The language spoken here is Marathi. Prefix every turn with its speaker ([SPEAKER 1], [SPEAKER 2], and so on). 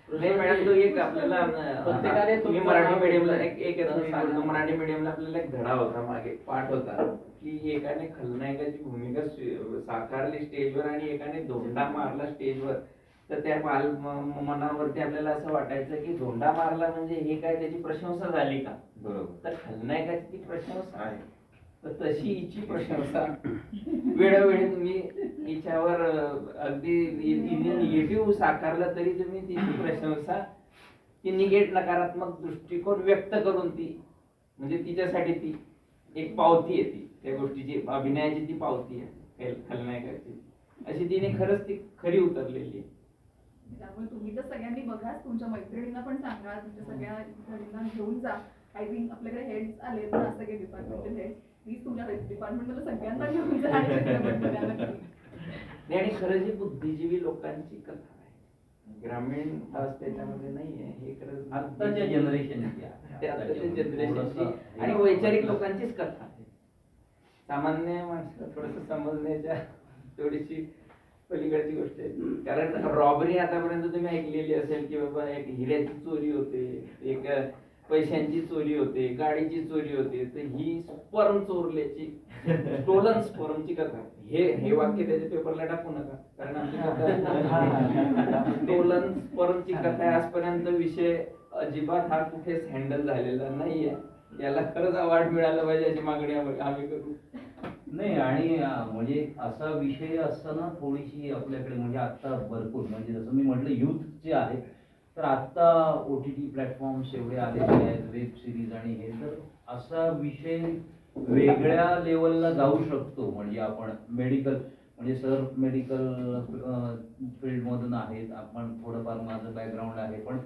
[SPEAKER 1] नाही मॅडम, तो एक आपल्याला
[SPEAKER 2] प्रत्येकाने
[SPEAKER 1] तुम्ही मराठी मीडियमला एक मराठी मीडियमला आपल्याला एक धडा होता, मागे पाठ होता की एकाने खलनायकाची भूमिका साकारली स्टेजवर आणि एकाने धोंडा मारला स्टेजवर. तर त्या मनावरती आपल्याला असं वाटायचं की धोंडा मारला म्हणजे हे काय त्याची प्रशंसा झाली का?
[SPEAKER 3] बरोबर.
[SPEAKER 1] तर खलनायकाची ती प्रशंसा आहे, तर तशी हिची प्रशंसा वेळोवेळी तुम्ही हिच्यावर अगदी निगेटिव्ह साकारलं तरी तुम्ही तिची प्रशंसा, ती नकारात्मक दृष्टिकोन व्यक्त करून ती म्हणजे तिच्यासाठी ती एक पावती आहे, ती त्या गोष्टीची अभिनयाची ती पावती आहे खलनायकाची, अशी तिने खरंच ती खरी उतरलेली आहे.
[SPEAKER 4] त्यामुळे तुम्ही तर सगळ्यांनी बघा, तुमच्या मैत्रिणींना पण सांगा, तुमच्या सगळ्या जणींना घेऊन जा. आय थिंक आपल्याकडे हेड्स आले ना, सगळे डिपार्टमेंटल हेड, प्लीज तुमच्या डिपार्टमेंटला सगळ्यांना घेऊन जा.
[SPEAKER 1] आणि खरंच ही बुद्धिजीवी लोकांची कथा आहे, ग्रामीण भाग त्याच्यामध्ये नाहीये. हे खरंच
[SPEAKER 2] आत्ताच्या जनरेशनची
[SPEAKER 1] आणि वैचारिक लोकांचीच कथा आहे. सामान्य माणसं थोडस समजण्याच्या थोडीशी पलीकडची गोष्ट आहे. कारण रॉबरी आतापर्यंत तुम्ही ऐकलेली असेल की बाबा एक हिऱ्याची चोरी होते, एक पैशांची चोरी होते, गाडीची चोरी होते, तर ही स्पर्म चोरल्याची स्टोलन स्पर्मची कथा. हे वाक्य त्याच्या पेपरला टाकू नका, कारण आमची कथा स्टोलन स्पर्मची कथा आहे. आजपर्यंत विषय अजिबात हा कुठेच हँडल झालेला नाहीये. याला खरंच अवॉर्ड मिळालं पाहिजे अशी मागणी आम्ही करू.
[SPEAKER 2] नाही, आणि म्हणजे असा विषय असताना थोडीशी आपल्याकडे म्हणजे आता भरपूर म्हणजे जसं मी म्हटलं युथ जे आहे, तर आता OTT प्लॅटफॉर्म्स एवढे आलेले आहेत, वेब सिरीज आणि हे, तर असा विषय वेगळ्या लेवलला जाऊ शकतो. म्हणजे आपण मेडिकल म्हणजे सर मेडिकल फील्डमधून आहेत, आपण थोडंफार माझं बॅकग्राऊंड आहे, पण